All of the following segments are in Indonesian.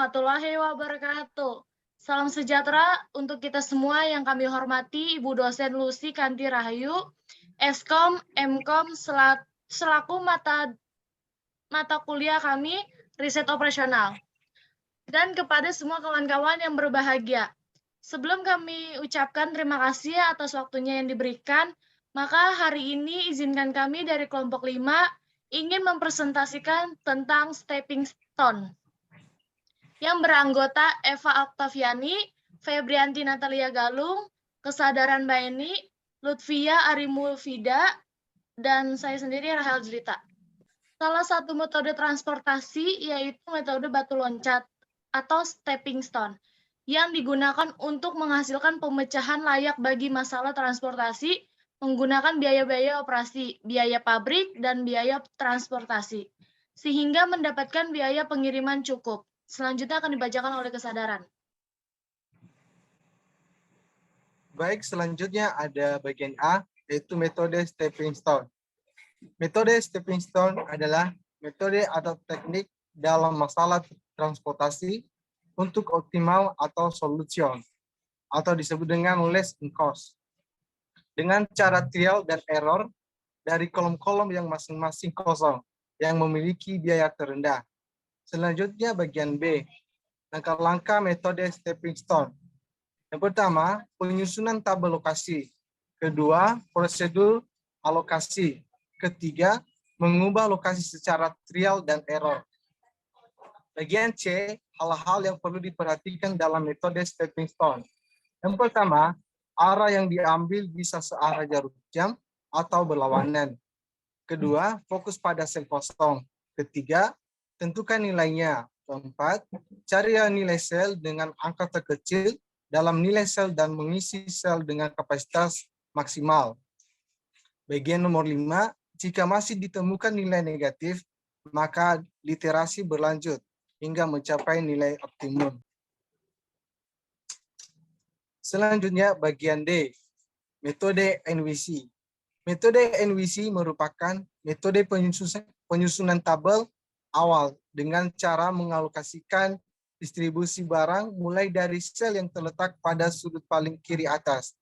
warahmatullahi wabarakatuh. Salam sejahtera untuk kita semua yang kami hormati Ibu dosen Lucy Kanti Rahayu, Eskom, Mkom, selaku mata kuliah kami riset operasional. Dan kepada semua kawan-kawan yang berbahagia. Sebelum kami ucapkan terima kasih atas waktunya yang diberikan, maka hari ini izinkan kami dari kelompok 5 ingin mempresentasikan tentang stepping stone yang beranggota Eva Oktaviani, Febrianti Natalia Galung, Kesadaran Baeni, Lutfia Arimulfida, dan saya sendiri Rahel Jelita. Salah satu metode transportasi yaitu metode batu loncat atau stepping stone yang digunakan untuk menghasilkan pemecahan layak bagi masalah transportasi menggunakan biaya-biaya operasi, biaya pabrik, dan biaya transportasi, sehingga mendapatkan biaya pengiriman cukup. Selanjutnya akan dibacakan oleh Kesadaran. Baik, selanjutnya ada bagian A, yaitu metode stepping stone. Metode stepping stone adalah metode atau teknik dalam masalah transportasi untuk optimal atau solution, atau disebut dengan less in cost. Dengan cara trial dan error dari kolom-kolom yang masing-masing kosong, yang memiliki biaya terendah. Selanjutnya bagian B, langkah-langkah metode stepping stone. Yang pertama, penyusunan tabel lokasi. Kedua, prosedur alokasi. Ketiga, mengubah lokasi secara trial dan error. Bagian C, hal-hal yang perlu diperhatikan dalam metode stepping stone. Yang pertama, arah yang diambil bisa searah jarum jam atau berlawanan. Kedua, fokus pada sel kosong. Ketiga, tentukan nilainya. Keempat, cari nilai sel dengan angka terkecil dalam nilai sel dan mengisi sel dengan kapasitas maksimal. Bagian nomor 5, jika masih ditemukan nilai negatif, maka literasi berlanjut hingga mencapai nilai optimum. Selanjutnya bagian D, metode NWC. Metode NWC merupakan metode penyusunan tabel awal dengan cara mengalokasikan distribusi barang mulai dari sel yang terletak pada sudut paling kiri atas.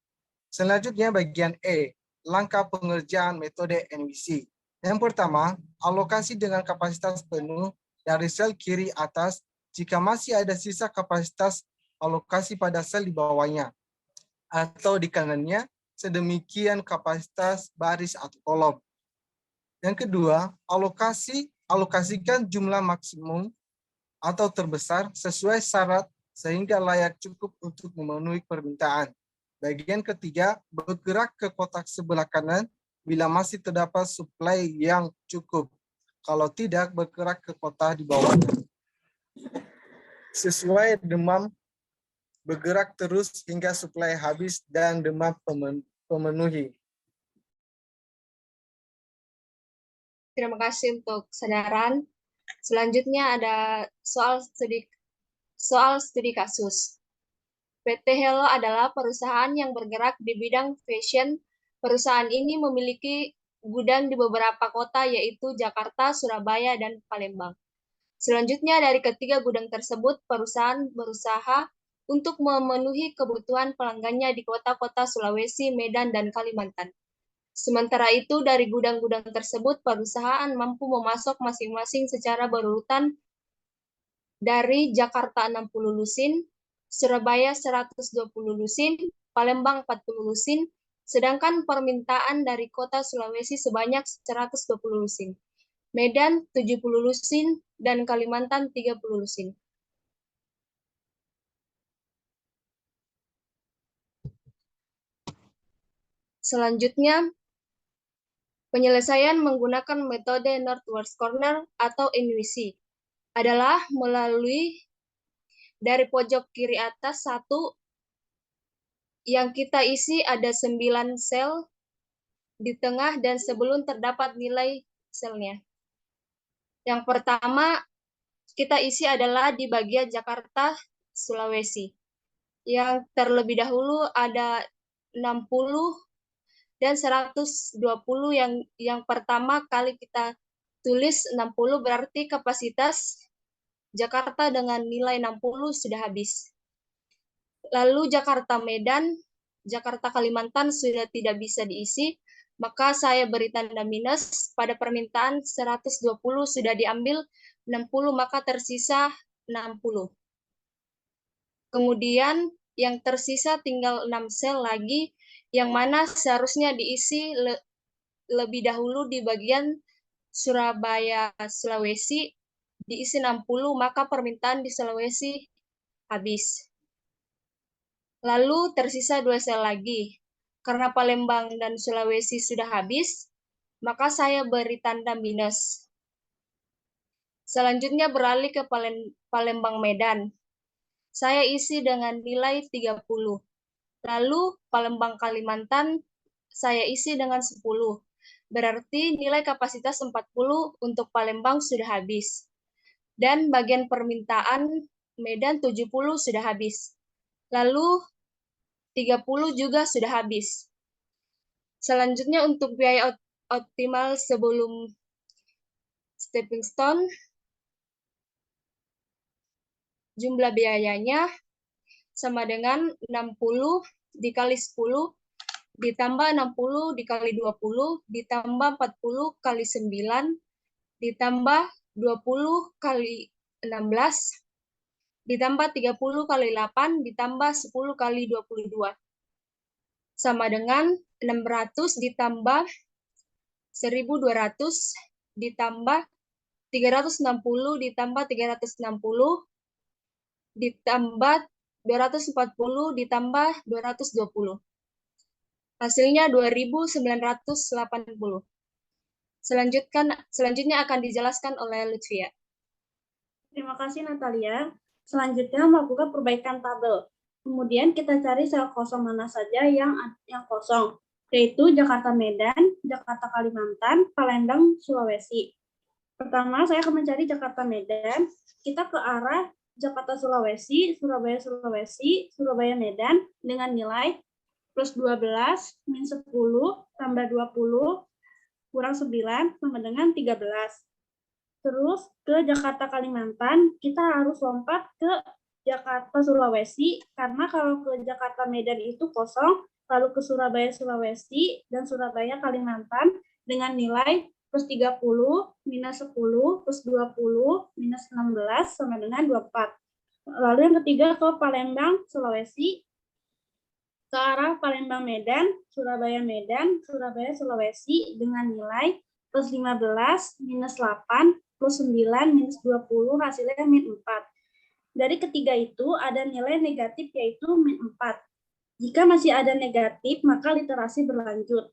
Selanjutnya bagian E, langkah pengerjaan metode NWC. Yang pertama, alokasi dengan kapasitas penuh dari sel kiri atas jika masih ada sisa kapasitas alokasi pada sel di bawahnya atau di kanannya, sedemikian kapasitas baris atau kolom. Yang kedua, alokasikan jumlah maksimum atau terbesar sesuai syarat sehingga layak cukup untuk memenuhi permintaan. Bagian ketiga, bergerak ke kotak sebelah kanan bila masih terdapat suplai yang cukup. Kalau tidak, bergerak ke kotak di bawahnya. Sesuai demam, bergerak terus hingga suplai habis dan demam pemenuhi. Terima kasih untuk kesadaran. Selanjutnya ada soal studi kasus. PT Hello adalah perusahaan yang bergerak di bidang fashion. Perusahaan ini memiliki gudang di beberapa kota yaitu Jakarta, Surabaya, dan Palembang. Selanjutnya dari ketiga gudang tersebut, perusahaan berusaha untuk memenuhi kebutuhan pelanggannya di kota-kota Sulawesi, Medan, dan Kalimantan. Sementara itu, dari gudang-gudang tersebut, perusahaan mampu memasok masing-masing secara berurutan dari Jakarta 60 lusin, Surabaya 120 lusin, Palembang 40 lusin, sedangkan permintaan dari kota Sulawesi sebanyak 120 lusin, Medan 70 lusin, dan Kalimantan 30 lusin. Selanjutnya, penyelesaian menggunakan metode Northwest Corner atau NWC adalah melalui dari pojok kiri atas 1 yang kita isi ada 9 sel di tengah dan sebelum terdapat nilai selnya. Yang pertama kita isi adalah di bagian Jakarta, Sulawesi. Yang terlebih dahulu ada 60 dan 120 yang pertama kali kita tulis 60 berarti kapasitas Jakarta dengan nilai 60 sudah habis. Lalu Jakarta Medan, Jakarta Kalimantan sudah tidak bisa diisi, maka saya beri tanda minus. Pada permintaan 120 sudah diambil 60, maka tersisa 60. Kemudian yang tersisa tinggal 6 sel lagi, yang mana seharusnya diisi lebih dahulu di bagian Surabaya, Sulawesi, diisi 60, maka permintaan di Sulawesi habis. Lalu tersisa 2 sel lagi. Karena Palembang dan Sulawesi sudah habis, maka saya beri tanda minus. Selanjutnya beralih ke Palembang Medan. Saya isi dengan nilai 30. Lalu Palembang Kalimantan saya isi dengan 10. Berarti nilai kapasitas 40 untuk Palembang sudah habis. Dan bagian permintaan Medan 70 sudah habis. Lalu 30 juga sudah habis. Selanjutnya untuk biaya optimal sebelum stepping stone, jumlah biayanya sama dengan 60 dikali 10 ditambah 60 dikali 20 ditambah 40 kali 9 ditambah 20 kali 16 ditambah 30 kali 8 ditambah 10 kali 22 sama dengan 600 ditambah 1200 ditambah 360 ditambah 360 ditambah 240 ditambah 220. Hasilnya 2.980. Selanjutnya akan dijelaskan oleh Lutfia. Terima kasih Natalia. Selanjutnya melakukan perbaikan tabel. Kemudian kita cari sel kosong mana saja yang kosong, yaitu Jakarta Medan, Jakarta Kalimantan, Palembang, Sulawesi. Pertama, saya akan mencari Jakarta Medan. Kita ke arah Jakarta Sulawesi, Surabaya Sulawesi, Surabaya Medan dengan nilai plus 12, min 10, tambah 20, kurang 9, sama dengan 13. Terus ke Jakarta Kalimantan, kita harus lompat ke Jakarta Sulawesi, karena kalau ke Jakarta Medan itu kosong, lalu ke Surabaya Sulawesi, dan Surabaya Kalimantan dengan nilai plus 30, minus 10, plus 20, minus 16, sama dengan 24. Lalu yang ketiga ke Palembang Sulawesi, ke arah Palembang Medan, Surabaya Medan, Surabaya Sulawesi dengan nilai plus 15, minus 8, plus 9, minus 20, hasilnya min 4. Dari ketiga itu ada nilai negatif yaitu min 4. Jika masih ada negatif, maka literasi berlanjut.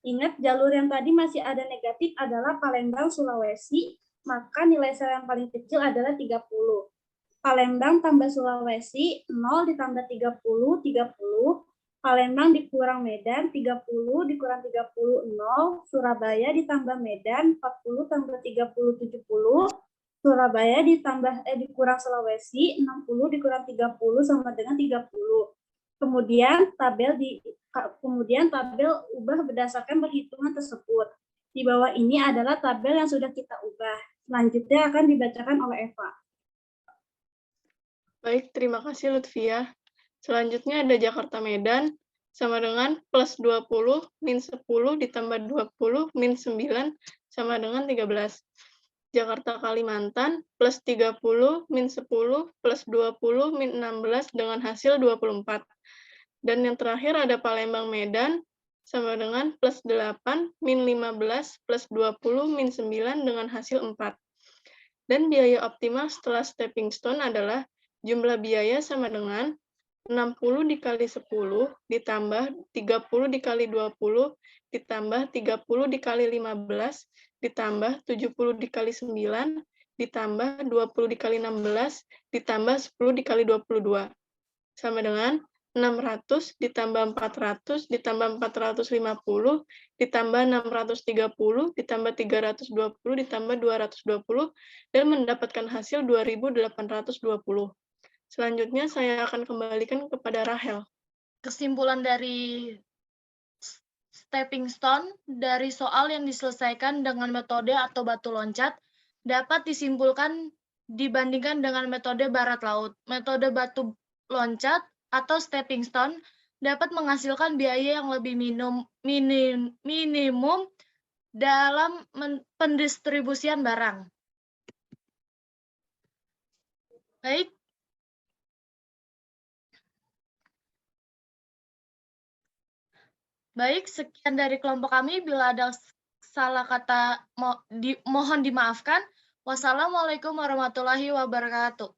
Ingat, jalur yang tadi masih ada negatif adalah Palembang Sulawesi, maka nilai sel yang paling kecil adalah 30. Palembang tambah Sulawesi, 0 ditambah 30, 30. Palembang dikurang Medan, 30 dikurang 30, 0. Surabaya ditambah Medan, 40 tambah 30, 70. Surabaya dikurang Sulawesi, 60 dikurang 30 sama dengan 30. Kemudian tabel ubah berdasarkan perhitungan tersebut. Di bawah ini adalah tabel yang sudah kita ubah. Selanjutnya akan dibacakan oleh Eva. Baik, terima kasih Lutfia. Selanjutnya ada Jakarta Medan sama dengan plus 20 min 10 ditambah 20 min 9 sama dengan 13. Jakarta Kalimantan plus 30 min 10 plus 20 min 16 dengan hasil 24. Dan yang terakhir ada Palembang Medan sama dengan plus 8 min 15 plus 20 min 9 dengan hasil 4. Dan biaya optimal setelah stepping stone adalah jumlah biaya sama dengan 60 dikali 10 ditambah 30 dikali 20 ditambah 30 dikali 15 ditambah 70 dikali 9 ditambah 20 dikali 16 ditambah 10 dikali 22 sama dengan 600 ditambah 400 ditambah 450 ditambah 630 ditambah 320 ditambah 220 dan mendapatkan hasil 2.820. Selanjutnya saya akan kembalikan kepada Rahel. Kesimpulan dari stepping stone dari soal yang diselesaikan dengan metode atau batu loncat dapat disimpulkan dibandingkan dengan metode barat laut. Metode batu loncat atau stepping stone dapat menghasilkan biaya yang lebih minimum dalam pendistribusian barang. Baik. Baik, sekian dari kelompok kami. Bila ada salah kata mohon dimaafkan. Wassalamualaikum warahmatullahi wabarakatuh.